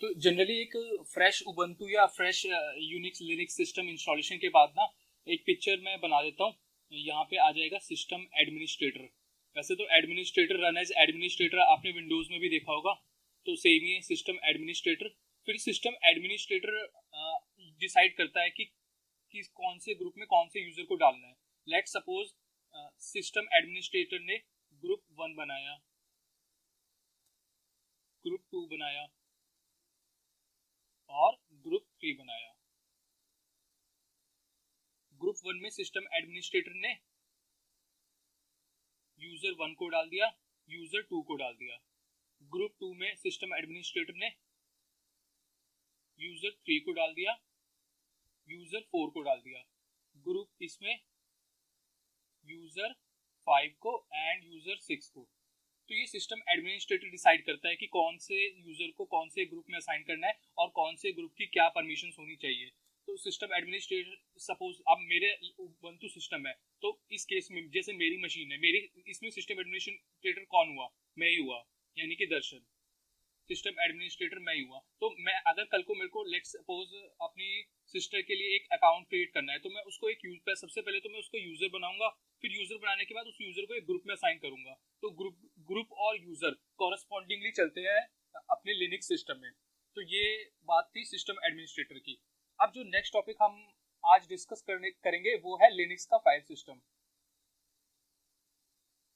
तो जनरली एक fresh Ubuntu या fresh Unix Linux system installation के बाद ना एक पिक्चर मैं बना देता हूँ। यहाँ पे आ जाएगा सिस्टम एडमिनिस्ट्रेटर। वैसे तो एडमिनिस्ट्रेटर रन एज एडमिनिस्ट्रेटर आपने विंडोज में भी देखा होगा, तो सेम ही है सिस्टम एडमिनिस्ट्रेटर। फिर सिस्टम एडमिनिस्ट्रेटर डिसाइड करता है कि कौन से ग्रुप में कौन से यूजर को डालना है। लेट सपोज सिस्टम एडमिनिस्ट्रेटर ने ग्रुप 1 बनाया, ग्रुप 2 बनाया और ग्रुप 3 बनाया। ग्रुप 1 में सिस्टम एडमिनिस्ट्रेटर ने यूजर 1 को डाल दिया, यूजर 2 को डाल दिया। ग्रुप 2 में सिस्टम एडमिनिस्ट्रेटर ने यूजर 3 को डाल दिया, यूजर 4 को डाल दिया। ग्रुप इसमें यूजर 5 को एंड यूजर 6 को। तो ये सिस्टम एडमिनिस्ट्रेटर डिसाइड करता है कि कौन से यूजर को कौन से ग्रुप में असाइन करना है और कौन से ग्रुप की क्या परमिशंस होनी चाहिए। तो सिस्टम एडमिनिस्ट्रेटर सपोज अब मेरे उबंटू सिस्टम है, तो इस केस में जैसे मेरी मशीन है, मेरी इसमें सिस्टम एडमिनिस्ट्रेटर कौन हुआ? मैं ही हुआ, यानी कि दर्शन। सिस्टम एडमिनिस्ट्रेटर मैं ही हुआ। तो मैं अगर कल को मेरे को लेट सपोज अपनी सिस्टर के लिए एक अकाउंट क्रिएट करना है, तो मैं उसको एक सबसे पहले तो मैं उसको यूजर बनाऊंगा। फिर यूजर बनाने के बाद उस यूजर को एक ग्रुप में असाइन करूंगा। तो ग्रुप और यूजर कॉरस्पॉन्डिंगली चलते हैं अपने लिनक्स सिस्टम में। तो ये बात थी सिस्टम एडमिनिस्ट्रेटर की। अब जो नेक्स्ट टॉपिक हम आज डिस्कस करेंगे वो है लिनक्स का फाइल सिस्टम।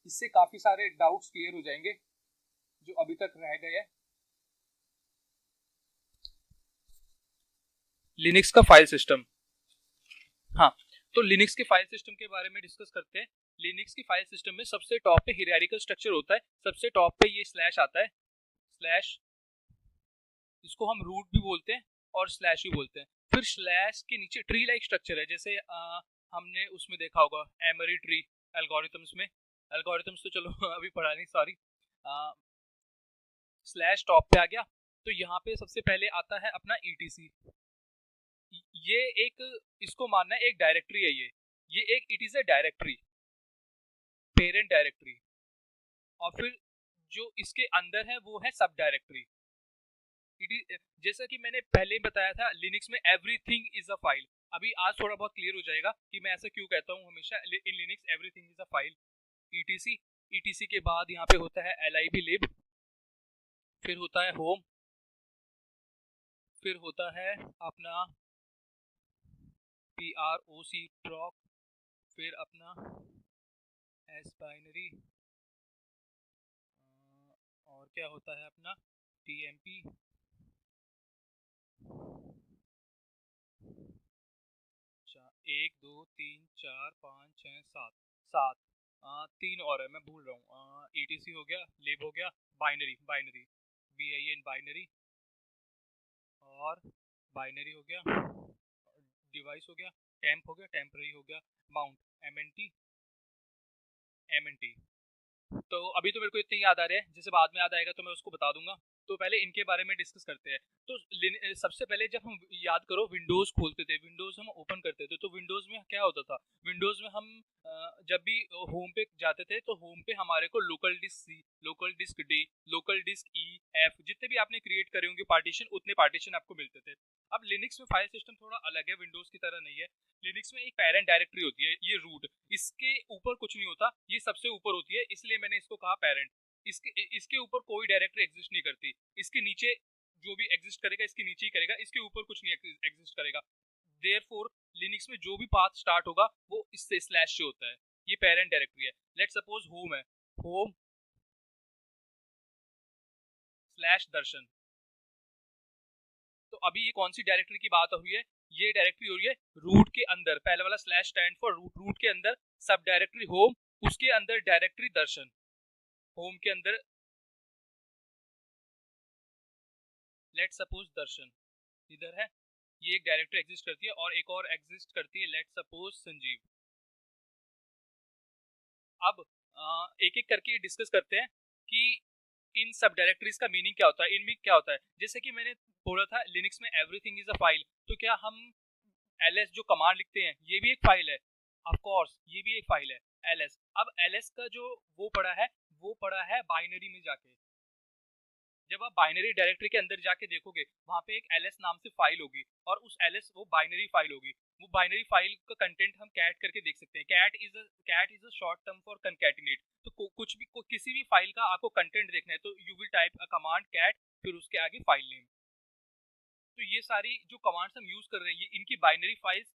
इससे काफी सारे डाउट्स क्लियर हो जाएंगे जो अभी तक रह गए हैं। लिनक्स का फाइल सिस्टम, हाँ, तो लिनक्स के फाइल सिस्टम के बारे में डिस्कस करते हैं। लिनक्स की फाइल सिस्टम में सबसे टॉप पे हायरार्किकल स्ट्रक्चर होता है। सबसे टॉप पे ये स्लैश आता है, स्लैश, इसको हम रूट भी बोलते हैं और स्लैश भी बोलते हैं। फिर स्लैश के नीचे ट्री लाइक स्ट्रक्चर है, जैसे हमने उसमें देखा होगा एमरी ट्री एल्गोरिथम्स में। एल्गोरिथम्स तो चलो अभी पढ़ा नहीं, सॉरी। स्लैश टॉप पे आ गया, तो यहाँ पे सबसे पहले आता है अपना ईटीसी। ये एक, इसको मानना है एक डायरेक्टरी है, ये एक, it is a directory, parent directory. और फिर जो इसके अंदर है वो है सब डायरेक्टरी। जैसा कि मैंने पहले बताया था, लिनक्स में एवरीथिंग इज अ फाइल। अभी आज थोड़ा बहुत क्लियर हो जाएगा कि मैं ऐसा क्यों कहता हूँ हमेशा in Linux everything is a file. Etc, etc के बाद यहाँ पे होता है लिब लिब, फिर होता है होम, फिर होता है अपना proc proc, फिर अपना एस बाइनरी, और क्या होता है अपना tmp, एक दो तीन चार पाँच छः सात, सात, तीन और है मैं भूल रहा हूँ। ईटीसी हो गया, लिब हो गया, बाइनरी, बाइनरी bin बाइनरी, और बाइनरी हो गया, डिवाइस हो गया, टेम्प हो गया, टेम्पररी हो गया, माउंट mnt, mnt। तो अभी तो मेरे को इतने याद आ रहे हैं, जैसे बाद में याद आएगा तो मैं उसको बता दूंगा। तो पहले इनके बारे में डिस्कस करते हैं। तो सबसे पहले जब हम याद करो विंडोज खोलते थे, विंडोज हम ओपन करते थे, तो विंडोज में क्या होता था? विंडोज में हम जब भी होम पे जाते थे तो होम पे हमारे को local disk C, local disk D, local disk E, F, जितने भी आपने क्रिएट करे होंगे पार्टीशन, उतने पार्टीशन आपको मिलते थे। अब लिनक्स में फाइल सिस्टम थोड़ा अलग है, विंडोज की तरह नहीं है। लिनक्स में एक पेरेंट डायरेक्टरी होती है, ये रूट, इसके ऊपर कुछ नहीं होता, ये सबसे ऊपर होती है, इसलिए मैंने इसको कहा पेरेंट। इसके ऊपर कोई डायरेक्टरी एग्जिस्ट नहीं करती। इसके नीचे जो भी एग्जिस्ट करेगा इसके नीचे ही करेगा, इसके ऊपर कुछ नहीं एग्जिस्ट करेगा। देयरफॉर लिनक्स में जो भी पाथ स्टार्ट होगा वो इससे स्लैश से होता है। ये पेरेंट डायरेक्टरी है। लेट सपोज होम है, होम स्लैश दर्शन। तो अभी ये कौन सी डायरेक्टरी की बात हुई है? ये डायरेक्टरी हो रही है रूट के अंदर, पहले वाला slash stand for root, root के अंदर सब डायरेक्टरी होम, उसके अंदर डायरेक्टरी दर्शन, होम के अंदर लेट सपोज दर्शन इधर है, ये एक डायरेक्टरी एग्जिस्ट करती है, और एक और एग्जिस्ट करती है लेट सपोज संजीव। अब एक एक करके डिस्कस करते हैं कि इन सब डायरेक्टरीज का मीनिंग क्या होता है, इनमें क्या होता है। जैसे कि मैंने बोला था लिनक्स में एवरीथिंग इज अ फाइल, तो क्या हम ls जो कमांड लिखते हैं ये भी एक फाइल है? ऑफ कोर्स ये भी एक फाइल है, ls। अब ls का जो वो पड़ा है, वो पड़ा है बाइनरी में जाके। जब आप बाइनरी डायरेक्टरी के अंदर जाके देखोगे वहाँ पे एक ls नाम से फाइल होगी और उस ls वो बाइनरी फाइल होगी। वो बाइनरी फाइल का कंटेंट हम कैट करके देख सकते हैं। Cat is a short term for concatenate. तो कुछ भी किसी भी फाइल का आपको कंटेंट देखना है तो you will type a command cat, फिर उसके आगे फाइल नेम। तो ये सारी जो कमांड्स हम यूज कर रहे हैं ये इनकी बाइनरी फाइल्स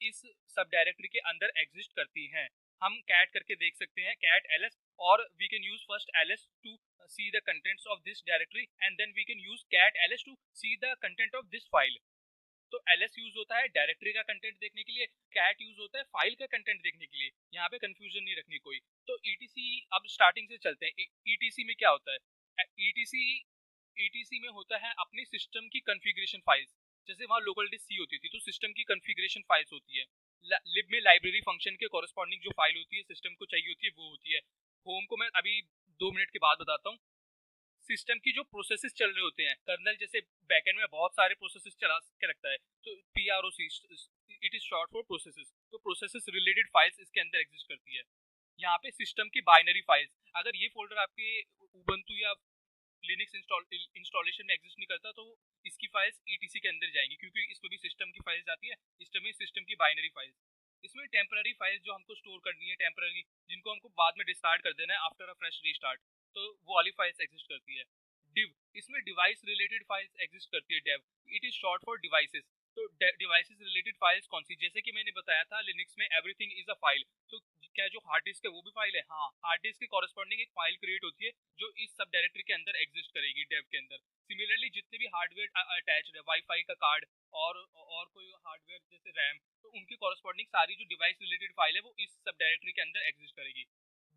इस सब डायरेक्टरी के अंदर एग्जिस्ट करती हैं। हम कैट करके देख सकते हैं कैट ls, और we can use first ls to see the contents of this directory and then we can use cat ls to see the content of this file। तो ls यूज होता है directory का content देखने के लिए, cat use होता है file का कंटेंट देखने के लिए। यहाँ पे कंफ्यूजन नहीं रखनी कोई। तो etc अब स्टार्टिंग से चलते हैं। etc में क्या होता है? etc में होता है अपने सिस्टम की कॉन्फ़िगरेशन फाइल्स। जैसे वहाँ लोकल डिस्क सी होती थी तो सिस्टम की कॉन्फ़िगरेशन फाइल्स होती है। लिब में लाइब्रेरी फंक्शन के कॉरेस्पॉन्डिंग जो फाइल होती है सिस्टम को चाहिए होती है वो होती है। होम को मैं अभी 2 मिनट के बाद बताता हूँ। सिस्टम की जो प्रोसेसेस चल रहे होते हैं, कर्नल जैसे बैकएंड में बहुत सारे प्रोसेसेस चला के रखता है, तो PROC it is short for processes. तो प्रोसेसेस रिलेटेड फाइल्स इसके अंदर एग्जिस्ट करती है। यहाँ पे सिस्टम की बाइनरी फाइल्स, अगर ये फोल्डर आपके उबंटू या लिनक्स इंस्टॉलेशन में एग्जिस्ट नहीं करता तो इसकी फाइल्स etc के अंदर जाएंगी, क्योंकि इसमें भी सिस्टम की फाइल्स आती है। इसमें सिस्टम की बाइनरी फाइल्स, इसमें टेम्पररी फाइल्स जो हमको स्टोर करनी है, टेम्पररी जिनको हमको बाद में डिस्कार्ड कर देना है आफ्टर अ फ्रेश रीस्टार्ट, तो वो वाली फाइल्स एग्जिस्ट करती है। डिव, इसमें डिवाइस रिलेटेड फाइल्स एग्जिस्ट करती है। Dev, it is short for devices. तो डिवाइसेस रिलेटेड फाइल्स कौन सी? जैसे कि मैंने बताया था लिनक्स में एवरीथिंग इज अ फाइल। तो क्या जो हार्ड डिस्क है वो भी फाइल है? हाँ, हार्ड डिस्क के कॉरेस्पॉन्डिंग एक फाइल क्रिएट होती है जो इस सब डायरेक्टरी के अंदर एग्जिस्ट करेगी डेव के अंदर। सिमिलरली जितने भी हार्डवेयर अटैच्ड है, वाईफाई का कार्ड और कोई हार्डवेयर जैसे रैम, तो उनकी कॉरेस्पॉन्डिंग सारी जो डिवाइस रिलेटेड फाइल है वो इस सब डायरेक्टरी के अंदर एग्जिस्ट करेगी।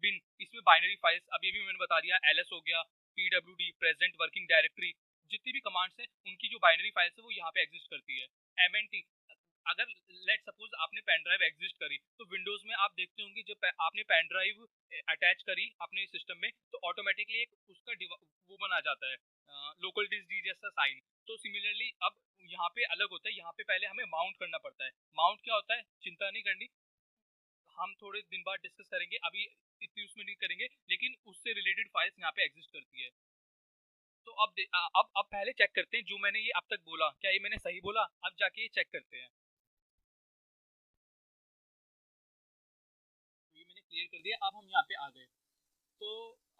बिन, इसमें बाइनरी फाइल्स अभी भी मैंने बता दिया, ls हो गया, pwd प्रेजेंट वर्किंग डायरेक्टरी, जितनी भी कमांड्स है उनकी जो बाइनरी फाइल्स है वो यहाँ पे एग्जिस्ट करती है। mnt, अगर लेट सपोज आपने पेन ड्राइव एग्जिस्ट करी तो विंडोज में आप देखते होंगे जब आपने पेन ड्राइव अटैच करी अपने सिस्टम में तो ऑटोमेटिकली एक उसका वो बना जाता है लोकल डिस्क डी जैसा साइन। तो सिमिलरली अब यहाँ पे अलग होता है, यहाँ पे पहले हमें माउंट करना पड़ता है। माउंट क्या होता है चिंता नहीं करनी, हम थोड़े दिन बाद डिस्कस करेंगे, अभी इतनी उसमें नहीं करेंगे, लेकिन उससे रिलेटेड फाइल्स यहाँ पे एग्जिस्ट करती है। तो अब पहले चेक करते हैं जो मैंने ये अब तक बोला क्या ये मैंने सही बोला। अब जाके ये चेक करते हैं। ये मैंने क्लियर कर दिया। अब हम यहाँ पे आ गए तो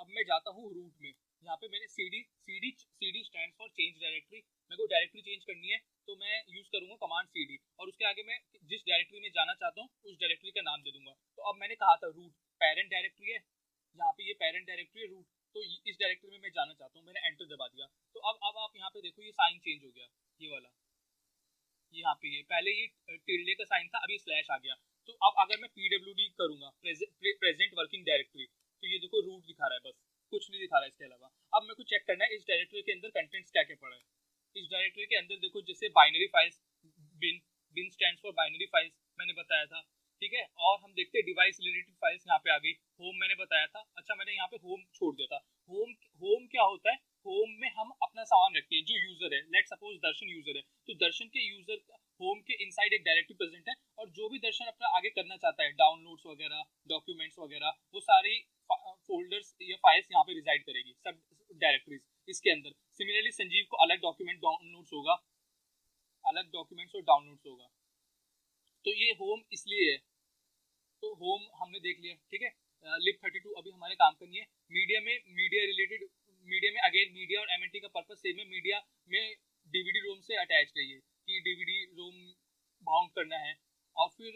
अब मैं जाता हूँ रूट में। यहाँ पे मैंने cd stand for change directory. मेरे को डायरेक्टरी चेंज करनी है तो मैं यूज करूंगा कमांड cd और उसके आगे मैं जिस डायरेक्टरी में जाना चाहता हूँ उस डायरेक्टरी का नाम दे दूंगा। तो अब मैंने कहा था रूट पेरेंट डायरेक्टरी है, यहाँ पे ये पेरेंट डायरेक्टरी है रूट, तो इस डायरेक्टरी में मैं जाना चाहता हूँ। मैंने एंटर दबा दिया तो अब आप यहाँ पे देखो ये साइन चेंज हो गया, ये वाला, यहाँ पे ये पहले ये टिल्डे का साइन था, अभी स्लैश आ गया। तो अब अगर मैं pwd करूंगा प्रेजेंट वर्किंग डायरेक्टरी, तो ये देखो रूट दिखा रहा है, बस कुछ नहीं दिखा रहा है इसके अलावा। अब मेरे को चेक करना है इस डायरेक्टरी के अंदर कंटेंट्स क्या क्या पड़ा है। इस डायरेक्टरी के अंदर देखो जैसे binary files, bin stands for binary files मैंने बताया था, ठीक है। और हम देखते हैं डिवाइस रिलेटेड फाइल्स यहाँ पे आ गई। होम मैंने बताया था, अच्छा मैंने यहाँ पे होम छोड़ दिया था। होम क्या होता है? होम में हम अपना सामान रखते हैं। जो यूजर है, लेट सपोज दर्शन यूजर है, तो दर्शन के यूजर होम के इनसाइड एक डायरेक्टरी प्रेजेंट है और जो भी दर्शन अपना आगे करना चाहता है, डाउनलोड्स वगैरह, डॉक्यूमेंट्स वगैरह, वो सारी फोल्डर्स या फाइल्स यहाँ पे रिजाइड करेगी, सब डायरेक्टरीज इसके अंदर। सिमिलरली संजीव को अलग डॉक्यूमेंट डाउनलोड्स होगा, अलग डॉक्यूमेंट्स और डाउनलोड्स होगा। तो ये होम इसलिए है। तो होम हमने देख लिया, ठीक है। lib32 अभी हमारे काम करनी है। मीडिया रिलेटेड, मीडिया में अगेन मीडिया और एमएनटी का पर्पस सेम है। मीडिया में डीवीडी रोम से अटैच रहिए कि डीवीडी रोम बाउंड करना है। और फिर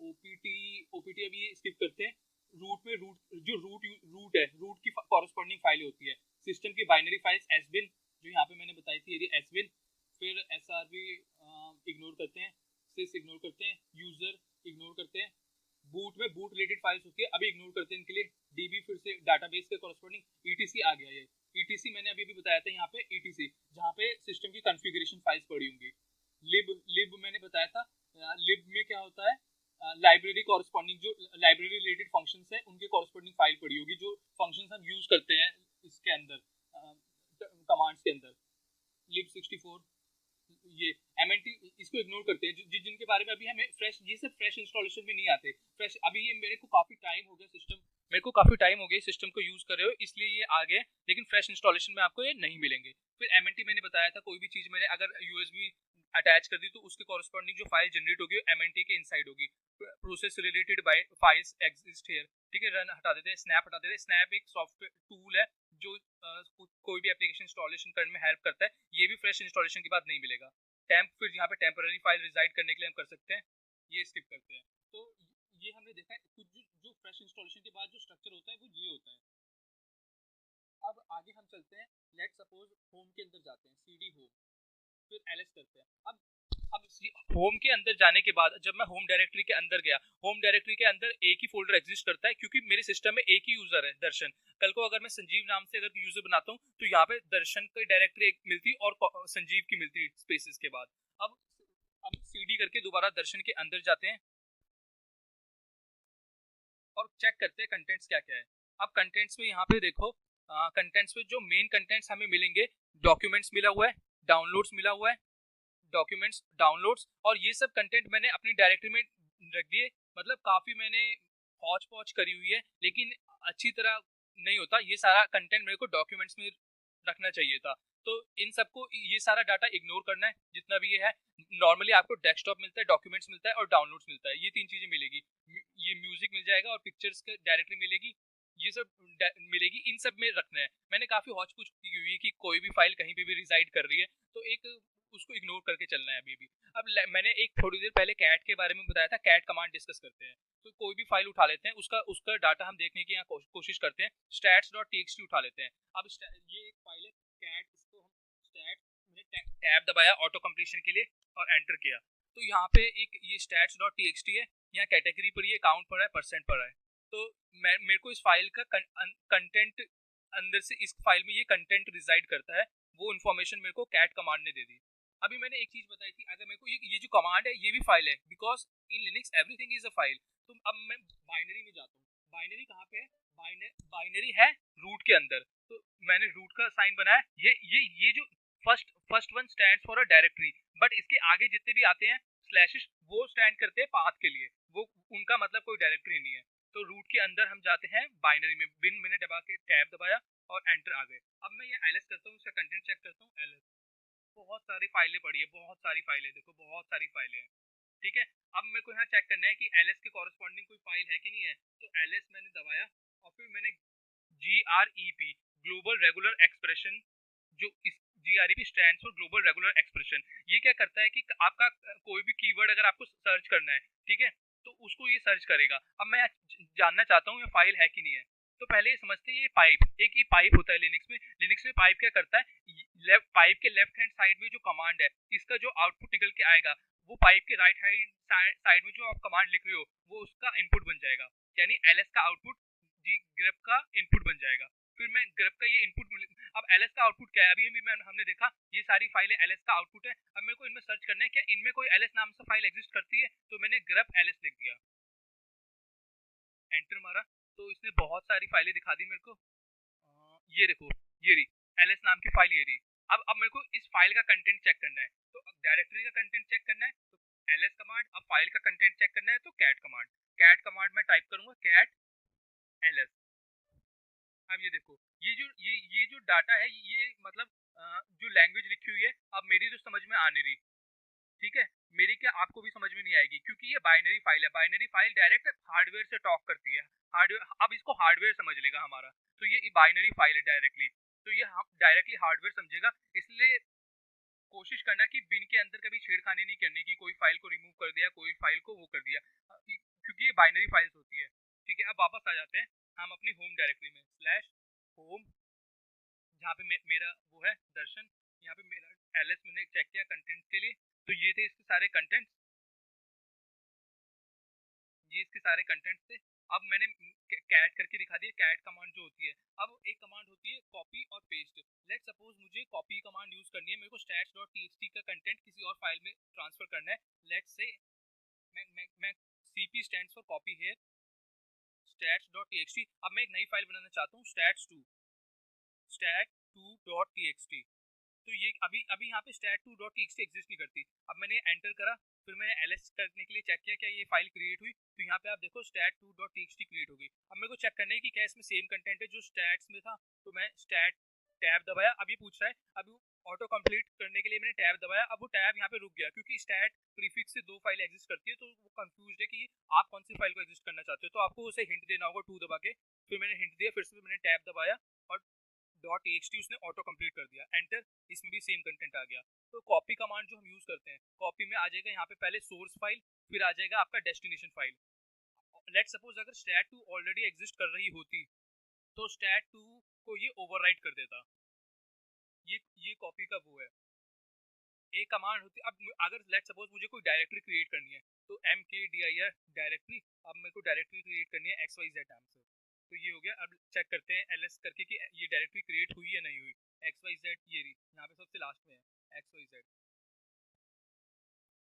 ओपीटी अभी स्किप करते हैं। रूट में रूट है, रूट की कॉरेस्पॉन्डिंग फाइल होती है। सिस्टम की बाइनरी फाइल्स एसबिन जो यहाँ पे मैंने बताई थी, ये एसबिन। फिर एसआरबी इग्नोर करते हैं, सिस इग्नोर करते हैं, यूजर इग्नोर करते हैं। बूट में बूट रिलेटेड फाइल्स होती है, अभी इग्नोर करते हैं इनके लिए। डीबी फिर से डाटाबेस के कॉरेस्पॉन्डिंग ईटीसी आ गया। ये ईटीसी मैंने अभी भी बताया था, यहाँ पे ईटीसी जहाँ पे सिस्टम की कॉन्फ़िगरेशन फाइल्स पड़ी होंगी। लिब मैंने बताया था, लिब में क्या होता है? लाइब्रेरी कॉरेस्पॉन्डिंग, जो लाइब्रेरी रिलेटेड फंक्शंस है उनके कॉरेस्पॉन्डिंग फाइल पड़ी होगी, जो फंक्शंस हम यूज करते हैं इसके अंदर, कमांड्स के अंदर। lib64 ये एमएनटी इसको इग्नोर करते हैं, जिनके बारे में अभी हमें फ्रेश, ये सब फ्रेश इंस्टॉलेशन में नहीं आते। फ्रेश अभी ये मेरे को काफी टाइम हो गया सिस्टम मेरे को काफ़ी टाइम हो गया सिस्टम को यूज़ कर रहे हो इसलिए ये आ गए, लेकिन फ्रेश इंस्टॉलेशन में आपको ये नहीं मिलेंगे। फिर एमएनटी मैंने बताया था, कोई भी चीज़ मैंने अगर यूएसबी अटैच कर दी तो उसके कॉरस्पॉन्डिंग जो फाइल जनरेट होगी एमएनटी के इनसाइड होगी। Process related by files exist here, ठीक है। रन हटा देते हैं, स्नैप हटा देते हैं। स्नैप एक सॉफ्टवेयर टूल है जो कोई भी एप्लीकेशन इंस्टॉलेशन करने में हेल्प करता है, ये भी फ्रेश इंस्टॉलेशन के बाद नहीं मिलेगा। टेम्प, फिर यहाँ पे टेम्पररी फाइल रिजाइड करने के लिए हम कर सकते हैं, ये स्किप करते हैं। तो ये हमने देखा है कुछ जो फ्रेश इंस्टॉलेशन के बाद जो स्ट्रक्चर होता है वो ये होता है। अब आगे हम चलते हैं, लेट सपोज होम के अंदर जाते हैं, सीडी होम, फिर एलएस करते हैं। अब होम के अंदर जाने के बाद जब मैं होम डायरेक्टरी के अंदर गया, होम डायरेक्टरी के अंदर एक ही फोल्डर एग्जिस्ट करता है क्योंकि मेरे सिस्टम में एक ही यूजर है दर्शन। कल को अगर मैं संजीव नाम से अगर यूजर बनाता हूँ तो यहाँ पे दर्शन की डायरेक्टरी एक मिलती और संजीव की मिलती स्पेसेस के बाद। अब सीडी करके दोबारा दर्शन के अंदर जाते हैं और चेक करते हैं कंटेंट्स क्या क्या है। अब कंटेंट्स में यहाँ पे देखो, कंटेंट्स में जो मेन कंटेंट्स हमें मिलेंगे, डॉक्यूमेंट्स मिला हुआ है, डाउनलोड्स मिला हुआ है, डॉक्यूमेंट्स, डाउनलोड्स, और ये सब कंटेंट मैंने अपनी डायरेक्टरी में रख दिए। मतलब काफ़ी मैंने हौच पौच करी हुई है, लेकिन अच्छी तरह नहीं होता। ये सारा कंटेंट मेरे को डॉक्यूमेंट्स में रखना चाहिए था। तो इन सबको, ये सारा डाटा इग्नोर करना है जितना भी ये है। नॉर्मली आपको डेस्कटॉप मिलता है, डॉक्यूमेंट्स मिलता है और डाउनलोड्स मिलता है, ये तीन चीज़ें मिलेगी। ये म्यूजिक मिल जाएगा और पिक्चर्स की डायरेक्टरी मिलेगी, ये सब मिलेगी। इन सब में रखना है। मैंने काफ़ी हौच पूछ की हुई है कि कोई भी फाइल कहीं पे भी रिजाइड कर रही है तो एक उसको इग्नोर करके चलना है अभी भी। अब मैंने एक थोड़ी देर पहले कैट के बारे में बताया था, कैट कमांड डिस्कस करते हैं। तो कोई भी फाइल उठा लेते हैं, उसका उसका डाटा हम देखने की यहाँ कोशिश करते हैं। stats.txt उठा लेते हैं। अब ये एक फाइल है कैट, इसको हम स्टैट, मैंने टैब दबाया ऑटो कंप्लीशन के लिए और एंटर किया, तो यहाँ पे एक ये stats.txt है, यहाँ कैटेगरी पर ये काउंट पर है, परसेंट पर है। तो मेरे को इस फाइल का कंटेंट अंदर से, इस फाइल में ये कंटेंट रिजाइड करता है, वो इन्फॉर्मेशन मेरे को कैट कमांड ने दे दी। अभी मैंने एक चीज बताई थी, अगर मेरे को ये जो कमांड है ये भी फाइल है, because in Linux everything is a file. तो अब मैं बाइनरी में जाता हूँ। बाइनरी कहाँ पे है? बाइनरी है रूट के अंदर। तो मैंने रूट का साइन बनाया। ये जो first one stands for a directory, but इसके आगे जितने भी आते हैं स्लैशेस वो स्टैंड करते हैं पाथ के लिए, वो उनका मतलब कोई डायरेक्टरी नहीं है। तो रूट के अंदर हम जाते हैं बाइनरी में, बिन मैंने दबा के टैब दबाया और एंटर आ गए। अब मैं ये एलएस करता हूँ, उसका कंटेंट चेक करता हूँ। एलएस, बहुत सारी फाइलें पड़ी है, बहुत सारी फाइलें, देखो बहुत सारी फाइलें हैं, ठीक है। अब मेरे को यहाँ चेक करना है कि एलएस के कॉरेस्पॉन्डिंग कोई फाइल है कि नहीं है। तो एलएस मैंने दबाया और फिर मैंने GREP, ग्लोबल रेगुलर एक्सप्रेशन, जो इस GREP stands for global regular expression, ये क्या करता है कि आपका कोई भी कीवर्ड अगर आपको सर्च करना है, ठीक है, तो उसको ये सर्च करेगा। अब मैं जानना चाहता हूँ ये फाइल है कि नहीं है। तो पहले ये समझते हैं, ये पाइप, एक ये पाइप होता है लिनक्स में पाइप क्या करता है, पाइप के लेफ्ट हैंड साइड में जो कमांड है, इसका जो आउटपुट निकल के आएगा वो पाइप के राइट हैंड साइड में जो आप कमांड लिख रहे हो वो उसका इनपुट बन जाएगा, यानी एलएस का आउटपुट जी ग्रेप का इनपुट बन जाएगा। फिर मैं ग्रेप का ये इनपुट, अब एलएस का आउटपुट क्या है, अभी हमने देखा ये सारी फाइलें एलएस का आउटपुट है। अब मेरे को इनमें सर्च करना है क्या इनमें कोई एलएस नाम से फाइल एग्जिस्ट करती है। तो मैंने ग्रेप एलएस लिख दिया, एंटर मारा, तो इसने बहुत सारी फाइलें दिखा दी मेरे को। ये देखो, ये रही एलएस नाम की फाइल, ये रही। अब मेरे को इस फाइल का कंटेंट चेक करना है, तो अब डायरेक्टरी का कंटेंट चेक करना है तो एलएस कमांड, अब फाइल का कंटेंट चेक करना है तो कैट कमांड। कैट कमांड में टाइप करूंगा कैट एलएस। अब ये देखो, ये जो डाटा है, ये मतलब जो लैंग्वेज लिखी हुई है अब मेरी तो समझ में आ नहीं रही, ठीक है। मेरी क्या आपको भी समझ में नहीं आएगी क्योंकि ये बाइनरी फाइल है। बाइनरी फाइल डायरेक्ट हार्डवेयर से टॉक करती है, हार्डवेयर, अब इसको हार्डवेयर समझ लेगा हमारा। तो ये बाइनरी फाइल है डायरेक्टली, तो ये हम डायरेक्टली हार्डवेयर समझेगा। इसलिए कोशिश करना कि बिन के अंदर कभी छेड़खानी नहीं करनी कि कोई फाइल को रिमूव कर दिया, कोई फाइल को वो कर दिया, क्योंकि ये बाइनरी फाइल्स होती है, ठीक है। अब वापस आ जाते हैं हम अपनी होम डायरेक्टरी में, स्लैश होम, जहाँ पे मेरा वो है दर्शन, यहाँ पे मेरा एलएस मैंने चेक किया कंटेंट के लिए, तो ये थे इसके सारे कंटेंट, ये इसके सारे कंटेंट थे। अब मैंने कैट करके दिखा दिया, कैट कमांड जो होती है। अब एक कमांड होती है कॉपी और पेस्ट। लेट सपोज मुझे कॉपी कमांड यूज करनी है, मेरे को stats.txt का कंटेंट किसी और फाइल में ट्रांसफर करना है। लेट्स से मैं cp stands for copy here, stats.txt। अब मैं एक नई फाइल बनाना चाहता हूँ, stat2.txt। तो ये अभी अभी यहाँ पे stat2.txt एग्जिस्ट नहीं करती। अब मैंने एंटर करा, फिर मैंने ls करने के लिए चेक किया क्या ये फाइल क्रिएट हुई, तो यहाँ पे आप देखो stat2.txt क्रिएट हो गई। अब मेरे को चेक करना है कि क्या इसमें सेम कंटेंट है जो स्टैट्स में था, तो मैं स्टैट टैब दबाया। अब ये पूछ रहा है, अब ऑटो कंप्लीट करने के लिए मैंने टैब दबाया, अब वो टैब यहाँ पे रुक गया क्योंकि स्टैट प्रीफिक्स से 2 फाइल एग्जिस्ट करती है, तो वो कंफ्यूज है कि आप कौन सी फाइल को एग्जिस्ट करना चाहते हो, तो आपको उसे हिंट देना होगा 2 दबा के। फिर मैंने हिंट दिया, फिर से मैंने टैब दबाया और .txt उसने ऑटो कंप्लीट कर दिया, एंटर। इसमें भी सेम कंटेंट आ गया। तो कॉपी कमांड जो हम यूज करते हैं, कॉपी में आ जाएगा यहाँ पे पहले सोर्स फाइल, फिर आ जाएगा आपका डेस्टिनेशन फाइल। लेट्स सपोज अगर stat2 ऑलरेडी एग्जिस्ट कर रही होती तो stat2 को ये ओवरराइट कर देता। ये कॉपी का वो है, एक कमांड होती है। अब अगर लेट्स सपोज मुझे कोई डायरेक्टरी क्रिएट करनी है, तो mkdir डायरेक्टरी, अब मेरे को डायरेक्टरी क्रिएट करनी है xyz नाम से, तो ये हो गया। अब चेक करते हैं ls करके कि ये डायरेक्टरी क्रिएट हुई या नहीं हुई। xyz ये रही यहाँ पे सबसे लास्ट में है xyz।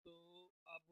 तो अब